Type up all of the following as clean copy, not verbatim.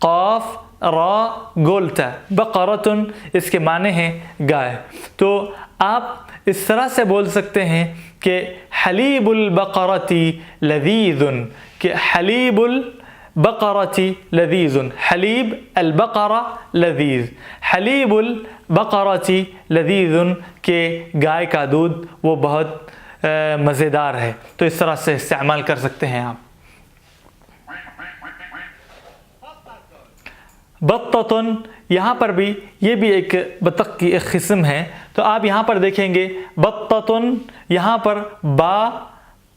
قاف را گولتا بقرتن اس کے معنی ہیں گائے. تو آپ اس طرح سے بول سکتے ہیں کہ حلیب البقرتی لذیذ، کہ حلیب البقرتی لذیذ، حلیب البقرہ لذیذ، حلیب البقرتی لذیذ کہ گائے کا دودھ وہ بہت مزیدار ہے. تو اس طرح سے استعمال کر سکتے ہیں آپ. بطتن یہاں پر بھی یہ بھی ایک بطخ کی ایک قسم ہے. تو آپ یہاں پر دیکھیں گے بطتن، یہاں پر با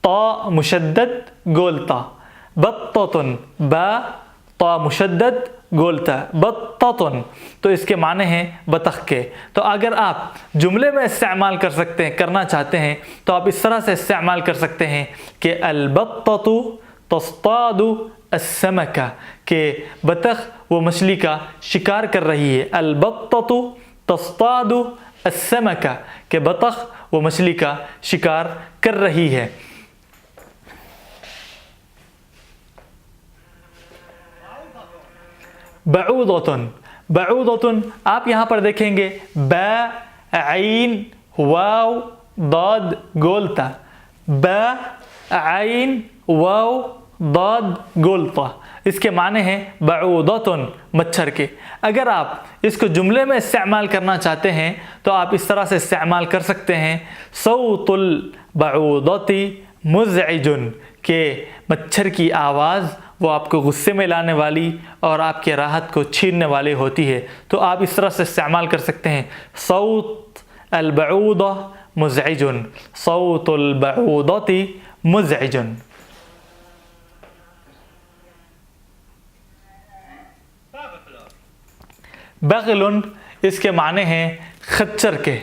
طا مشدد گولتا، بطتن با طا مشدد گولتا بطتن. تو اس کے معنی ہیں بطخ کے. تو اگر آپ جملے میں استعمال کر سکتے ہیں، کرنا چاہتے ہیں، تو آپ اس طرح سے استعمال کر سکتے ہیں کہ البطۃ تصطاد السمکہ، کہ بطخ وہ مچھلی کا شکار کر رہی ہے. البطۃ تصطاد السمکہ کہ بطخ وہ مچھلی کا شکار کر رہی ہے. بعوضۃ، بعوضۃ آپ یہاں پر دیکھیں گے با عین واو ضاد گولتا، با عین واو ضاد گولتا. اس کے معنی ہیں بعوضۃ مچھر کے. اگر آپ اس کو جملے میں استعمال کرنا چاہتے ہیں تو آپ اس طرح سے استعمال کر سکتے ہیں صوت البعوضۃ مزعج، کہ مچھر کی آواز وہ آپ کو غصے میں لانے والی اور آپ کے راحت کو چھیننے والی ہوتی ہے. تو آپ اس طرح سے استعمال کر سکتے ہیں صوت البعوضہ مزعج، صوت البعوضۃ مزعج. بغل اس کے معنی ہیں خچر کے.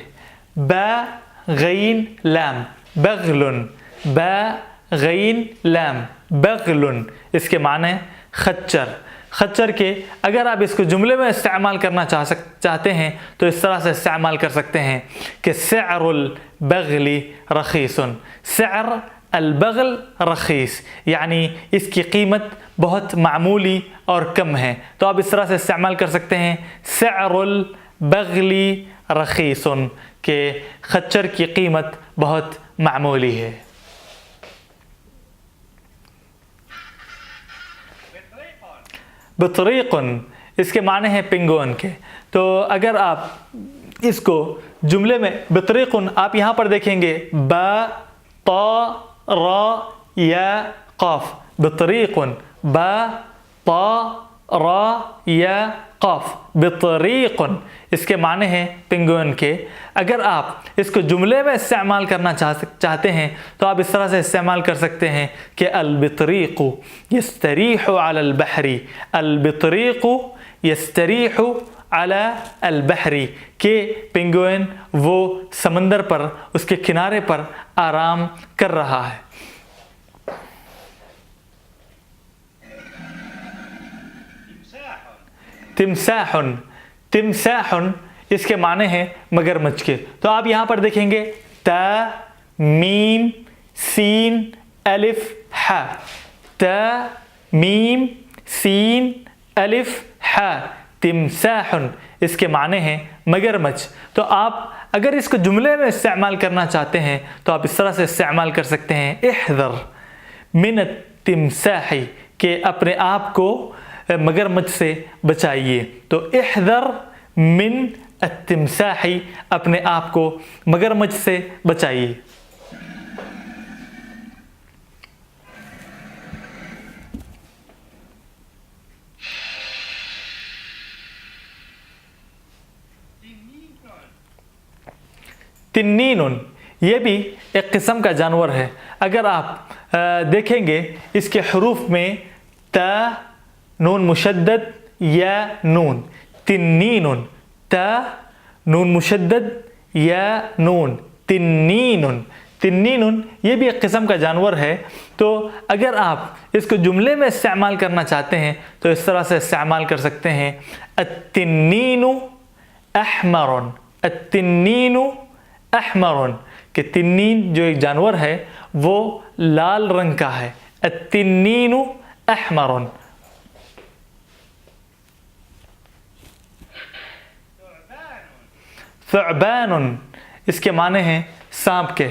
با غین لام بغل، با غین لام بغل اس کے معنی خچر. خچر کے اگر آپ اس کو جملے میں استعمال کرنا چاہتے ہیں تو اس طرح سے استعمال کر سکتے ہیں کہ سعر البغل رخیص، سعر البغل رخیص یعنی اس کی قیمت بہت معمولی اور کم ہے. تو آپ اس طرح سے استعمال کر سکتے ہیں سعر البغل رخیص کہ خچر کی قیمت بہت معمولی ہے. بطریق اس کے معنی ہیں پنگون کے. تو اگر آپ اس کو جملے میں بطریق آپ یہاں پر دیکھیں گے با طا را یا قاف، بطریق با طا را یا قاف بطریق اس کے معنی ہیں پنگون کے. اگر آپ اس کو جملے میں استعمال کرنا چاہتے ہیں تو آپ اس طرح سے استعمال کر سکتے ہیں کہ البطریق یستریح علی البحر، البطریق یستریح علی البحر کہ پنگوئن وہ سمندر پر اس کے کنارے پر آرام کر رہا ہے. تمساح، تمساح اس کے معنی ہیں مگرمچھ کے. تو آپ یہاں پر دیکھیں گے تا میم سین الف ح، تا میم سین الف ح تمساح اس کے معنی ہیں مگرمچھ. تو آپ اگر اس کو جملے میں استعمال کرنا چاہتے ہیں تو آپ اس طرح سے استعمال کر سکتے ہیں احذر من التمساح کہ اپنے آپ کو مگرمچھ سے بچائیے. تو احذر من التمساح اپنے آپ کو مگرمچھ سے بچائیے. تنین یہ بھی ایک قسم کا جانور ہے. اگر آپ دیکھیں گے اس کے حروف میں تا نون مشدد یا نون، تنین، تا نون مشدد یا نون، تنین، تنین یہ بھی ایک قسم کا جانور ہے. تو اگر آپ اس کو جملے میں استعمال کرنا چاہتے ہیں تو اس طرح سے استعمال کر سکتے ہیں التنین احمر، التنین احمر کہ تنین جو ایک جانور ہے وہ لال رنگ کا ہے. التنین احمر. ثعبان اس کے معنی ہیں سانپ کے،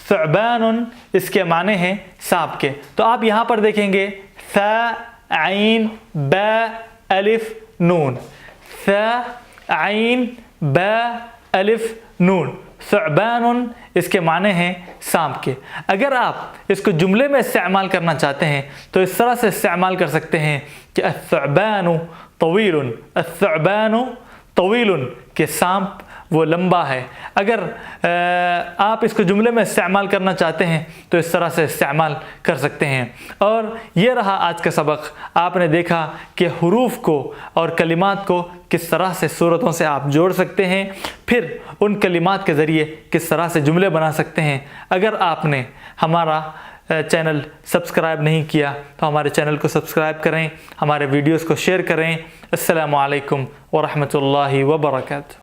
ثعبان اس کے معنی ہیں سانپ کے۔ تو آپ یہاں پر دیکھیں گے ثا عین با الف نون، ثا عین با الف نون، ثعبان اس کے معنی ہیں سانپ کے۔ اگر آپ اس کو جملے میں استعمال کرنا چاہتے ہیں تو اس طرح سے استعمال کر سکتے ہیں کہ الثعبان طویل، الثعبان طویل کہ سانپ وہ لمبا ہے۔ اگر آپ اس کو جملے میں استعمال کرنا چاہتے ہیں تو اس طرح سے استعمال کر سکتے ہیں۔ اور یہ رہا آج کا سبق۔ آپ نے دیکھا کہ حروف کو اور کلمات کو کس طرح سے صورتوں سے آپ جوڑ سکتے ہیں، پھر ان کلمات کے ذریعے کس طرح سے جملے بنا سکتے ہیں۔ اگر آپ نے ہمارا چینل سبسکرائب نہیں کیا تو ہمارے چینل کو سبسکرائب کریں، ہمارے ویڈیوز کو شیئر کریں۔ السلام علیکم ورحمۃ اللہ وبرکاتہ۔